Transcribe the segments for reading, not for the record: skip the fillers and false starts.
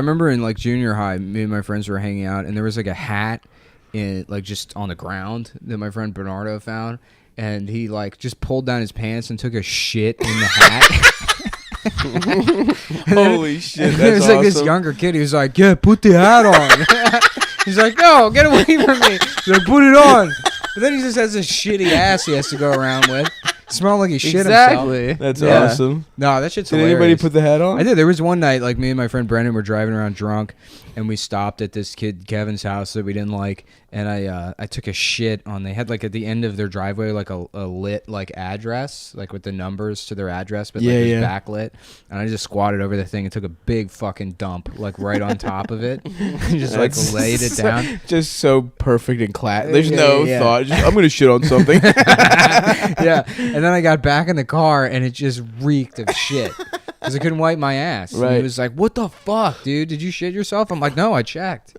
remember in like junior high, me and my friends were hanging out, and there was like a hat in like just on the ground that my friend Bernardo found, and he like just pulled down his pants and took a shit in the hat. Holy shit! There was like this younger kid. He was like, "Yeah, put the hat on." He's like, "No, get away from me!" He's like, "Put it on." But then he just has this shitty ass he has to go around with. Smell like he shit himself. That's awesome. No, that shit's Did hilarious. anybody put the hat on? I did. There was one night, like me and my friend Brendan were driving around drunk, and we stopped at this kid Kevin's house that we didn't like, and I took a shit on. They had like at the end of their driveway like a lit like address, like with the numbers to their address, but like it was backlit, and I just squatted over the thing and took a big fucking dump like right on top of it, and just like laid it down. Just so perfect and class. There's no thought. Just, I'm gonna shit on something. Yeah. And then I got back in the car and it just reeked of shit because I couldn't wipe my ass. Right. And he was like, "What the fuck, dude? Did you shit yourself?" I'm like, "No, I checked."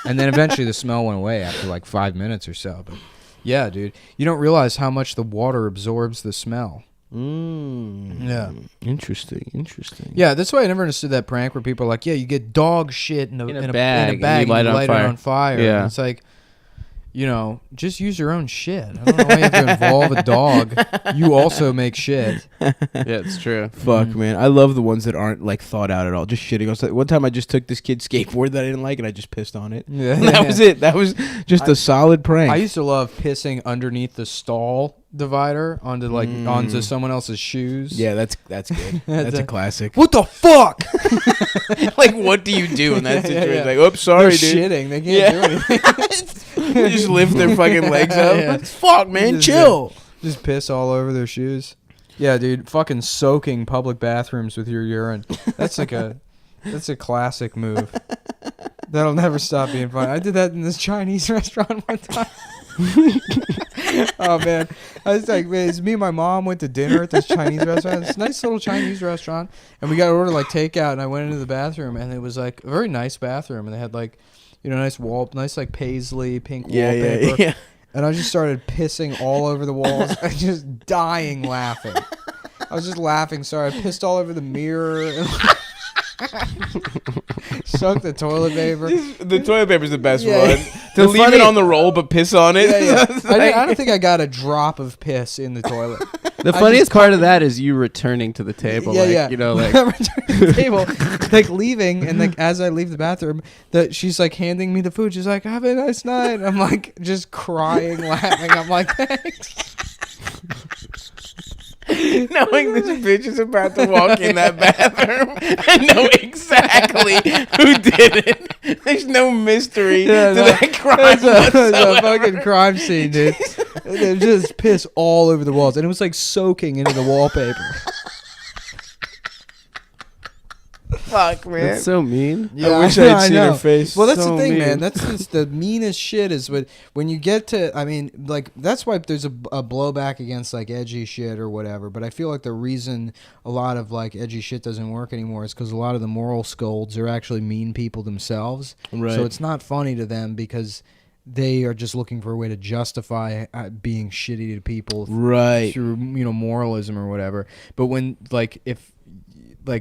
And then eventually the smell went away after like 5 minutes or so. But yeah, dude, you don't realize how much the water absorbs the smell. Yeah. Interesting. Yeah, that's why I never understood that prank where people are like, "Yeah, you get dog shit in a bag and you light it on fire." Yeah. And it's like, you know, just use your own shit. I don't know why you have to involve a dog. You also make shit. Yeah, it's true. Fuck, man. I love the ones that aren't like thought out at all. Just shitting on. One time I just took this kid's skateboard that I didn't like and I just pissed on it. Yeah. That was it. That was just a solid prank. I used to love pissing underneath the stall divider onto someone else's shoes. Yeah, that's good. That's a classic. What the fuck? Like, what do you do in that situation? Yeah. Like, oops, sorry, They're dude. shitting. They can't do anything. They just lift their fucking legs up. Yeah. Fuck, man, chill. Just piss all over their shoes. Yeah, dude, fucking soaking public bathrooms with your urine. That's a classic move. That'll never stop being fun. I did that in this Chinese restaurant one time. Oh man, I was like, man, me and my mom went to dinner at this Chinese restaurant. This nice little Chinese restaurant, and we got to order like takeout. And I went into the bathroom, and it was like a very nice bathroom, and they had like, you know, nice like paisley pink wallpaper. Yeah. And I just started pissing all over the walls. I was just dying laughing. I was just laughing. Sorry, I pissed all over the mirror. Soaked the toilet paper. The toilet paper's the best Yeah. one. To leave it on the roll but piss on it. Yeah. I don't think I got a drop of piss in the toilet. The funniest part of that is you returning to the table. You know, like returning to the table, like leaving, and like as I leave the bathroom, that she's like handing me the food. She's like, "Have a nice night." I'm like just crying, laughing. I'm like, "Thanks." Knowing this bitch is about to walk in that bathroom, I know exactly who did it. There's no mystery to that crime. It's a fucking crime scene, dude. There's just piss all over the walls, and it was like soaking into the wallpaper. Fuck, man. that's so mean. Yeah, I wish I had seen know. her face. Well, that's So the thing, mean. man. That's just the meanest shit is when you get to, I mean, like, that's why there's a blowback against, like, edgy shit or whatever. But I feel like the reason a lot of, like, edgy shit doesn't work anymore is because a lot of the moral scolds are actually mean people themselves. Right. So it's not funny to them because they are just looking for a way to justify being shitty to people Right. through, you know, moralism or whatever. But when, like,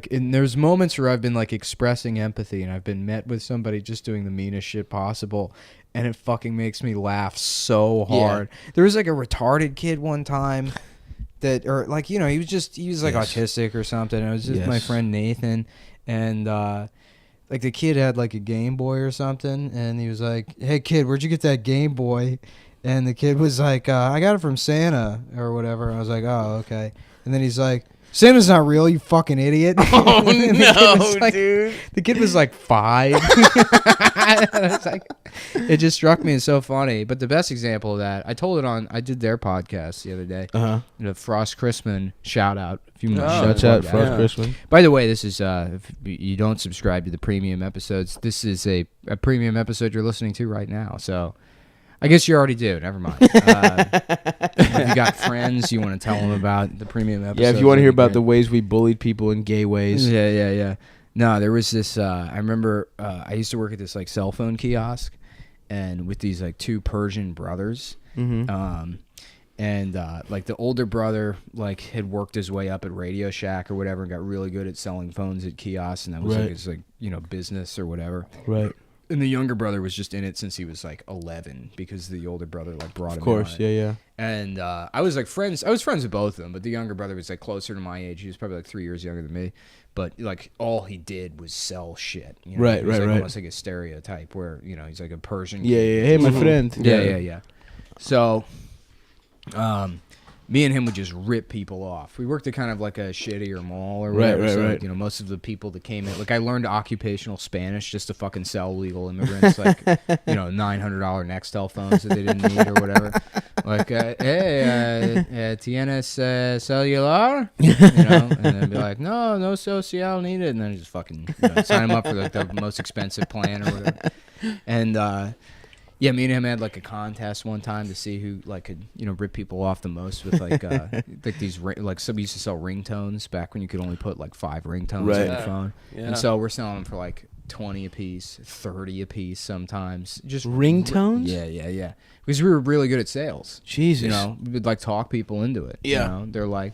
and there's moments where I've been like expressing empathy and I've been met with somebody just doing the meanest shit possible, and it fucking makes me laugh so hard. Yeah. There was like a retarded kid one time that, or like, you know, he was like autistic or something. And it was just my friend Nathan, and like the kid had like a Game Boy or something, and he was like, "Hey kid, where'd you get that Game Boy?" And the kid was like, "I got it from Santa or whatever." I was like, "Oh, okay." And then he's like, "Santa's not real, you fucking idiot." Oh, no, dude. The kid was like 5. It's like, it just struck me as so funny. But the best example of that, I did their podcast the other day. The Frost Christman shout out. If you Shout out Frost Christman. By the way, this is, if you don't subscribe to the premium episodes, this is a premium episode you're listening to right now. So I guess you already do. Never mind. If you got friends you want to tell them about the premium episode. Yeah, if you want to hear about the ways we bullied people in gay ways. Yeah. No, there was this, I remember I used to work at this like cell phone kiosk and with these like 2 Persian brothers. And like the older brother like had worked his way up at Radio Shack or whatever and got really good at selling phones at kiosks, and that was like his like business or whatever. Right. And the younger brother was just in it since he was like 11 because the older brother like brought him. Of course, in on it. yeah. And I was friends with both of them, but the younger brother was like closer to my age. He was probably like 3 years younger than me, but like all he did was sell shit. You know? Right, he was, right. Almost like a stereotype where he's like a Persian. Yeah. Hey, my friend. Yeah. So, me and him would just rip people off. We worked at kind of like a shittier mall or whatever. Right. Like, most of the people that came in, like I learned occupational Spanish just to fucking sell legal immigrants, like, $900 Nextel phones that they didn't need or whatever. Like, hey, tienes celular? And then be like, no social needed. And then just fucking sign them up for like the most expensive plan or whatever. And, yeah, me and him had like a contest one time to see who like could rip people off the most with like like these like somebody used to sell ringtones back when you could only put like 5 ringtones on your phone, and so we're selling them for like 20 a piece, 30 a piece sometimes. Just ringtones? Yeah. Because we were really good at sales. Jesus, we would like talk people into it. Yeah, they're like,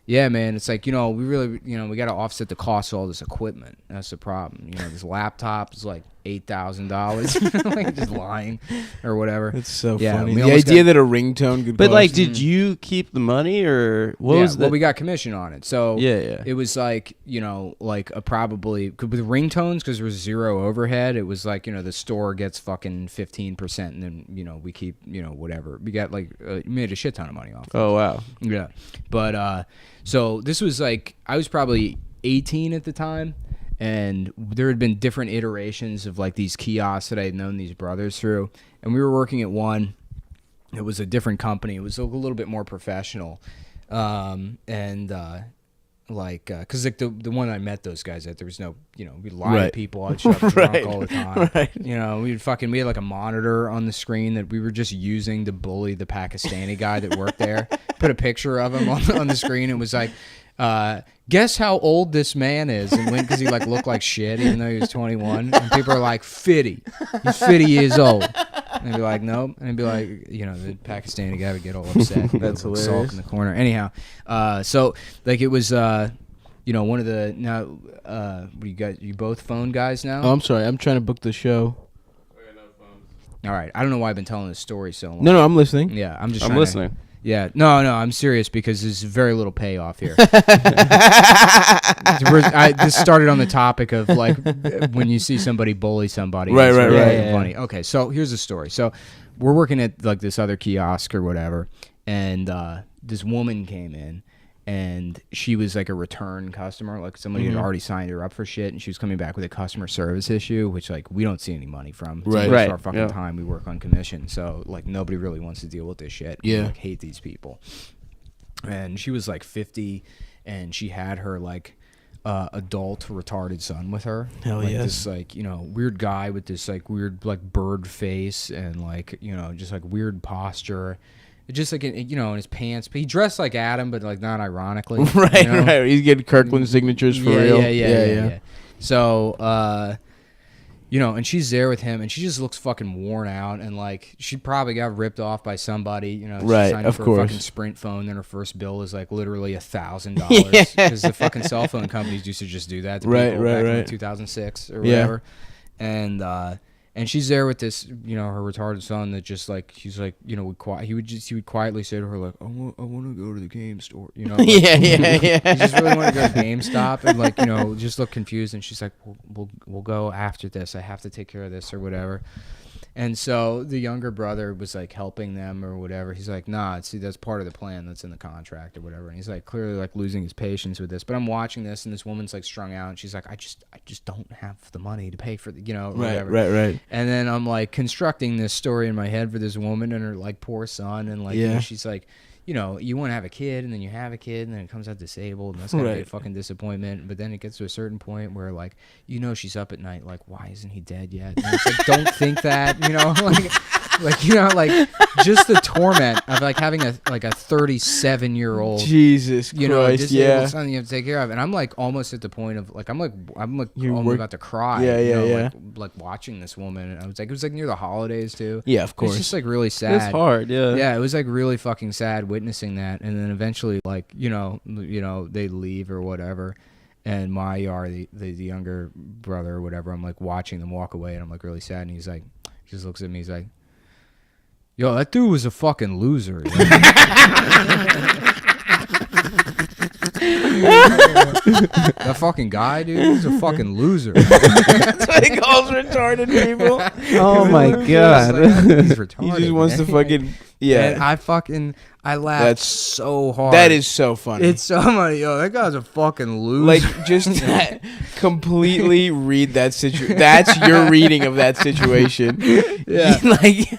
yeah, man, it's like, we really, we got to offset the cost of all this equipment. That's the problem. This laptop is like $8,000, like just lying or whatever. That's so funny. The idea that a ringtone could But cost. like, did you keep the money or what was that? Well, we got commission on it. So yeah. It was like, like a probably, with ringtones, because there was zero overhead, it was like, the store gets fucking 15% and then, we keep, whatever. We got like, made a shit ton of money off. Oh, wow. Yeah. But, so this was like, I was probably 18 at the time. And there had been different iterations of like these kiosks that I had known these brothers through. And we were working at one. It was a different company. It was a little bit more professional. Like, because like the one I met those guys at, there was no, we'd lie to people. I'd show up drunk all the time. Right. We had like a monitor on the screen that we were just using to bully the Pakistani guy that worked there. Put a picture of him on the screen. It was like, guess how old this man is, and because he like looked like shit even though he was 21, and people are like 50, he's 50 years old, and I'd be like nope, and I'd be like the Pakistani guy would get all upset. That's hilarious. Sulk in the corner. Anyhow, so like it was one of the now what do you guys, you both phone guys now? Oh, I'm sorry, I'm trying to book the show. All right, I don't know why I've been telling this story so long. No, I'm listening. Yeah, I'm listening. Yeah, no, I'm serious because there's very little payoff here. This started on the topic of like when you see somebody bully somebody. Right. Funny. Okay, so here's the story. So we're working at like this other kiosk or whatever, and this woman came in, and she was like a return customer, like somebody had already signed her up for shit, and she was coming back with a customer service issue, which like we don't see any money from. Right. It's our fucking time. We work on commission, so like nobody really wants to deal with this shit. Yeah. We, like hate these people. And she was like 50, and she had her like adult retarded son with her. Hell like yes. This like weird guy with this like weird like bird face and like just like weird posture. Just like in his pants, but he dressed like Adam, but like not ironically. Right. He's getting Kirkland signatures for real. Yeah. So, and she's there with him, and she just looks fucking worn out, and like she probably got ripped off by somebody. She right, signed of for course. A fucking Sprint phone, then her first bill is like literally $1,000 because the fucking cell phone companies used to just do that to people back in 2006 or whatever, and she's there with this, her retarded son that just like he's like, he would quietly say to her like, I want to go to the game store, Like, yeah. He just really wanted to go to GameStop and like, just look confused. And she's like, we'll go after this. I have to take care of this or whatever. And so the younger brother was like helping them or whatever. He's like, nah, see, that's part of the plan that's in the contract or whatever. And he's like clearly like losing his patience with this. But I'm watching this, and this woman's like strung out, and she's like, I just don't have the money to pay for the, whatever. Right. And then I'm like constructing this story in my head for this woman and her like poor son, and like she's like, you want to have a kid, and then you have a kid, and then it comes out disabled, and that's gonna be a fucking disappointment. But then it gets to a certain point where like, she's up at night like, why isn't he dead yet? And it's like, don't think that, like Like, like just the torment of like having a 37-year-old, Jesus Christ, disabled son you have to take care of, and I'm like almost at the point of like I'm almost about to cry. Like watching this woman, and I was like, it was like near the holidays too. Yeah, of course. It's just like really sad. It's hard, yeah. Yeah, it was like really fucking sad witnessing that, and then eventually like they leave or whatever. And my the younger brother or whatever, I'm like watching them walk away, and I'm like really sad. And he's like, he just looks at me, he's like, "Yo, that dude was a fucking loser." That fucking guy, dude, he's a fucking loser. That's what he calls retarded people. Oh my god, he's retarded. He just wants to fucking And I laughed so hard. That is so funny. It's so funny, yo. That guy's a fucking loser. Like, just completely read that situation. That's your reading of that situation. Yeah. Like,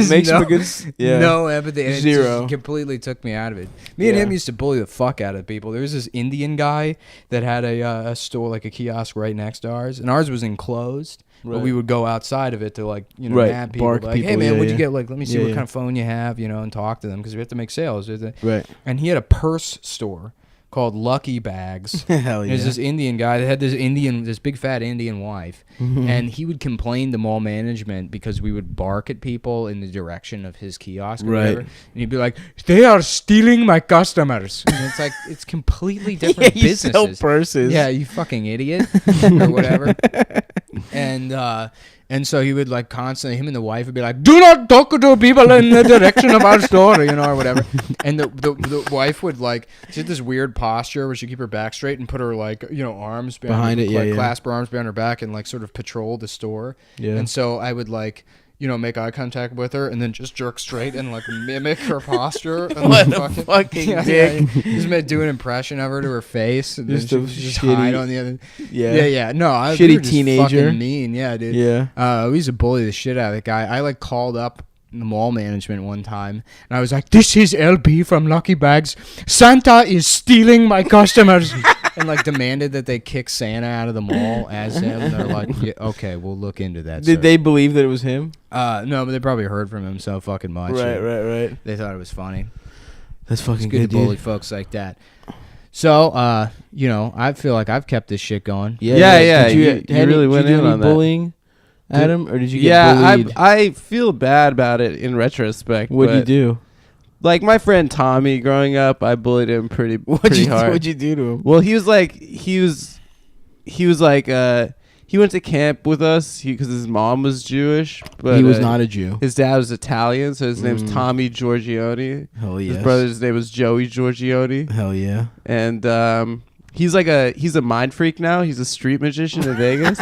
makes him a good. Yeah. No empathy. And Zero. It just completely took me out of it. Me and him used to bully the fuck out of people. There was this Indian guy that had a store, like a kiosk right next to ours, and ours was enclosed. Right. But we would go outside of it to like, nab people. Bark like, people, hey man, what'd yeah. you get? Like, let me see what kind of phone you have, and talk to them because we have to make sales. Right. And he had a purse store called Lucky Bags. Hell yeah. There's this Indian guy that had this big fat Indian wife, and he would complain to mall management because we would bark at people in the direction of his kiosk or whatever. And he'd be like, "They are stealing my customers." And it's like, it's completely different businesses. You sell purses. Yeah, you fucking idiot or whatever. And so he would like constantly, him and the wife would be like, "Do not talk to people in the direction of our store," or whatever. And the wife would like, she had this weird posture where she'd keep her back straight and put her like, arms behind it, like clasp her arms behind her back and like sort of patrol the store. Yeah. And so I would like, make eye contact with her and then just jerk straight and like mimic her posture. And what a fucking dick. Just do an impression of her to her face. And just then just hide on the other. Yeah. No, shitty we were just teenager. Fucking mean, yeah, dude. Yeah. We used to bully the shit out of the guy. I like called up the mall management one time and I was like, "This is LB from Lucky Bags. Santa is stealing my customers." And like demanded that they kick Santa out of the mall as him. And they're like, "Yeah, okay, we'll look into that." Did they believe that it was him? No, but they probably heard from him so fucking much. Right. They thought it was funny. That's fucking it's good to bully folks like that. So, I feel like I've kept this shit going. Yeah. You really went in on that. Bullying, Adam, or did you get bullied? I feel bad about it in retrospect. What'd you do? Like my friend Tommy, growing up, I bullied him pretty hard. What'd you do to him? Well, he went to camp with us because his mom was Jewish, but he was not a Jew. His dad was Italian, so his name's Tommy Giorgione. Hell yeah. His brother's name was Joey Giorgione. Hell yeah. And he's a mind freak now. He's a street magician in Vegas.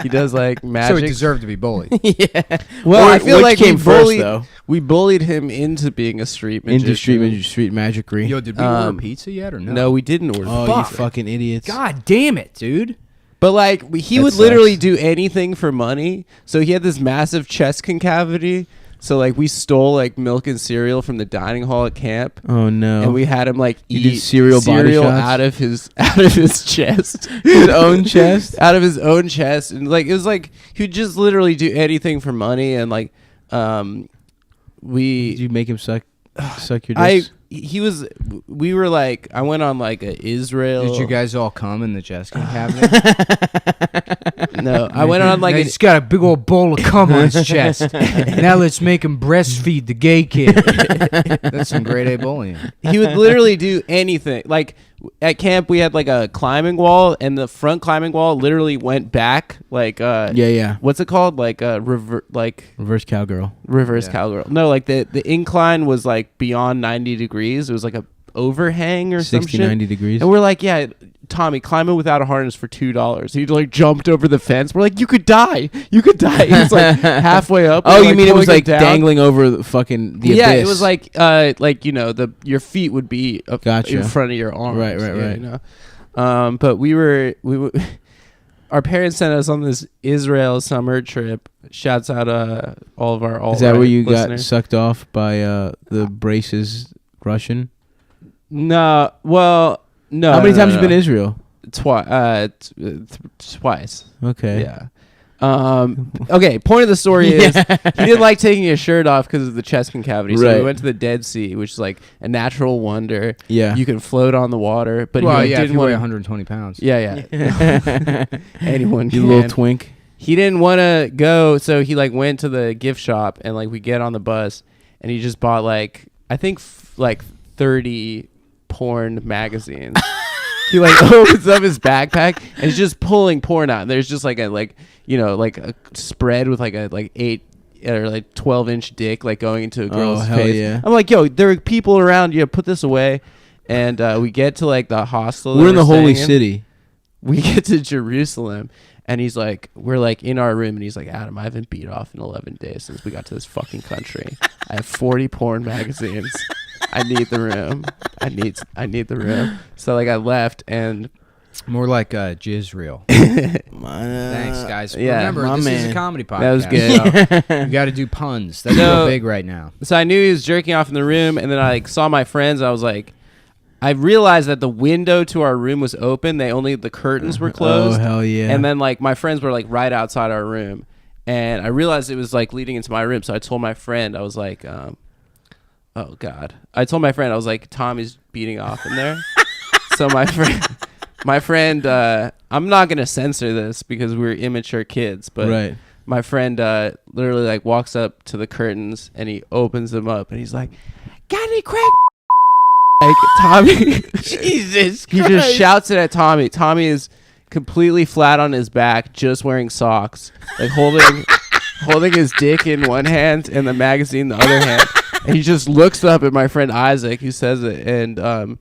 He does like magic. So he deserved to be bullied. Yeah. Well, I feel like came first though. We bullied him into being a street magician. Into street magicry. Yo, did we order pizza yet or no? No, we didn't order pizza. You fucking idiots. God damn it, dude. But like he would literally do anything for money. So he had this massive chest concavity. So like we stole like milk and cereal from the dining hall at camp. Oh no! And we had him like eat cereal out of his chest, his own chest, out of his own chest, and like it was like he would just literally do anything for money. And like did you make him suck your dick? We were like, I went on like a Israel. Did you guys all come in the chest cabinet? No, I went on like he's got a big old bowl of cum on his chest. Now let's make him breastfeed the gay kid. That's some grade A bullying. He would literally do anything. Like at camp, we had like a climbing wall, and the front climbing wall literally went back. Like what's it called? Like reverse cowgirl. Reverse cowgirl. No, like the incline was like beyond 90 degrees. It was like a overhang or 60, 90 degrees. And we're like, yeah, Tommy, climb it without a harness for $2. He like jumped over the fence. We're like, you could die. It's like halfway up. Oh, you mean it was like dangling over the fucking the abyss? Yeah, it was like your feet would be up in front of your arms. Right. But we were our parents sent us on this Israel summer trip. Shouts out all of our Is that where you listeners. got sucked off by the braces Russian? No. Well, no. How many times have you been to Israel? Twice. Okay. Yeah. Okay, point of the story is he didn't like taking his shirt off because of the chest concavity. So we Right. went to the Dead Sea, which is like a natural wonder. Yeah. You can float on the water, but Well, he yeah, if didn't you weigh want. 120 pounds. Yeah. Anyone You can. little twink. He didn't want to go, so he like went to the gift shop and like we get on the bus and he just bought like I think like 30 porn magazines. He like opens up his backpack and he's just pulling porn out. And there's just like a like a spread with like a like 8 or like 12-inch dick like going into a girl's hell face. yeah. I'm like, yo, there are people around. You put this away. And we get to like the hostel. We're in the holy staying in. city. We get to Jerusalem. And he's like, we're like in our room, and he's like, Adam, I haven't beat off in 11 days since we got to this fucking country. I have 40 porn magazines. I need the room. I need the room. So like I left, and More like Jizreel. Thanks, guys. yeah, Remember, my this is man. a comedy podcast. That was good. So you got to do puns. That's So- real big right now. so I knew he was jerking off in the room, and then I like saw my friends. And I was like, I realized that the window to our room was open. The curtains were closed. Oh hell yeah. And then like my friends were like right outside our room, and I realized it was like leading into my room. So I told my friend, I was like, oh god. I told my friend, I was like, Tommy's beating off in there. So my friend, I'm not gonna censor this because we're immature kids, but right. my friend literally like walks up to the curtains and he opens them up and he's like, got any crack? Like Tommy, Jesus he just shouts it at Tommy. Tommy is completely flat on his back, just wearing socks, like holding his dick in one hand and the magazine in the other hand. And he just looks up at my friend Isaac, who says it, and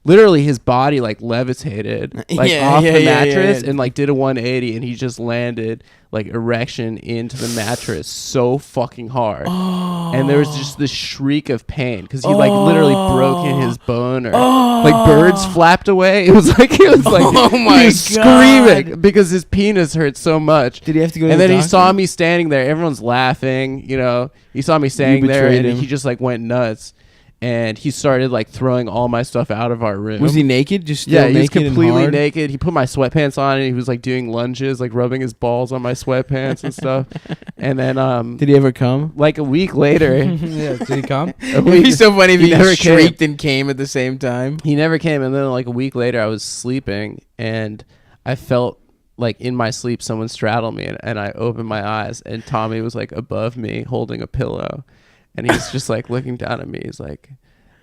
literally his body like levitated like off the mattress and like did a 180, and he just landed like erection into the mattress so fucking hard. And there was just this shriek of pain because he like literally broke in his boner. Like birds flapped away. It was like Oh my he was God. screaming because his penis hurt so much. Did he have to go to And the then he doctor? saw me standing there. Everyone's laughing, He saw me standing there, betrayed and him. he just like went nuts. And he started like throwing all my stuff out of our room. Was he naked? Just still Yeah, he was naked and completely hard? naked. He put my sweatpants on, and he was like doing lunges, like rubbing his balls on my sweatpants and stuff. And then, Did he ever come? like a week later, Yeah, did he come? a It'd week- be so funny if he he never came. shrieked and came at the same time. he never came. And then like a week later, I was sleeping, and I felt like in my sleep someone straddled me, and I opened my eyes, and Tommy was like above me holding a pillow, and he's just like looking down at me. He's like,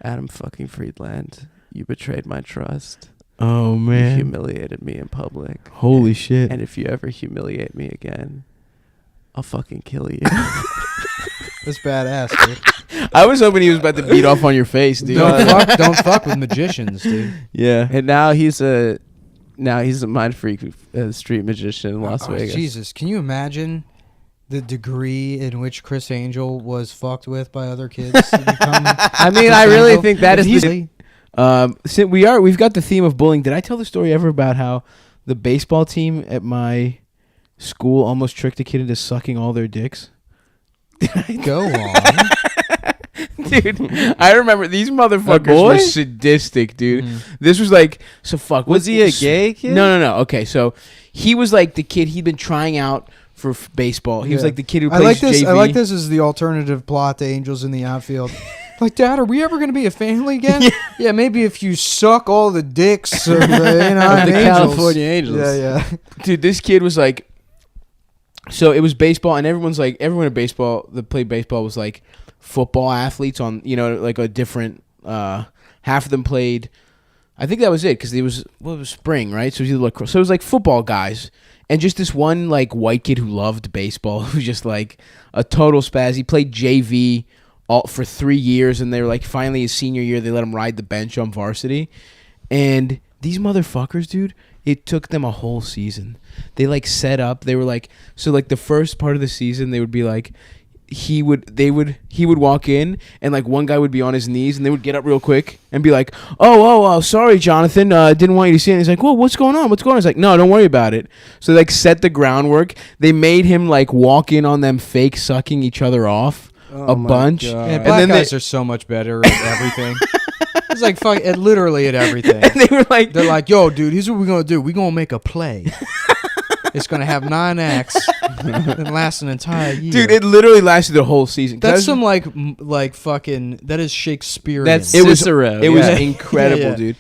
Adam fucking Friedland, you betrayed my trust. Oh You man. humiliated me in public. Holy shit. And if you ever humiliate me again, I'll fucking kill you. That's badass, dude. I was hoping he was about to beat off on your face, dude. Don't fuck with magicians, dude. Yeah. And now he's a mind freak street magician in Las Oh, Vegas. Jesus, can you imagine the degree in which Chris Angel was fucked with by other kids to become? I mean, Chris I really Angel? think that is He's- the, Since we've got the theme of bullying. Did I tell the story ever about how the baseball team at my school almost tricked a kid into sucking all their dicks? Go on. Dude, I remember these motherfuckers boy? were sadistic, dude. Mhm. This was like, so fuck. was he a gay kid? No. Okay, so he was like the kid. He'd been trying out for baseball. He was Yeah. like the kid who I plays like this. JV. I like this as the alternative plot to Angels in the Outfield. Like, Dad, are we ever going to be a family again? Yeah, maybe if you suck all the dicks of the, Of the Angels. California Angels. Yeah. Dude, this kid was like, so it was baseball, and everyone at baseball that played baseball was like football athletes on, like a different, half of them played, I think that was it, because it was spring, right? So it was either lacrosse. So it was like football guys, and just this one like white kid who loved baseball, who was just like a total spaz. He played JV for 3 years, and they were like, finally his senior year, they let him ride the bench on varsity, and these motherfuckers, dude, it took them a whole season. They like set up. They were like, so like the first part of the season, they would be like, he would walk in, and like one guy would be on his knees, and they would get up real quick and be like, oh, sorry, Jonathan, didn't want you to see it. And he's like, well, what's going on? He's like, no, don't worry about it. So they like set the groundwork. They made him like walk in on them fake sucking each other off a bunch. Man, And black then guys are so much better at everything. It's like fuck, literally at everything. and they were like, They're like, yo, dude, here's what we're going to do. We're going to make a play. It's going to have 9 acts. It lasts an entire year. Dude, it literally lasted the whole season. That's some like fucking. That is Shakespearean. That's It was Cicero. It was yeah. incredible, Yeah, yeah. dude.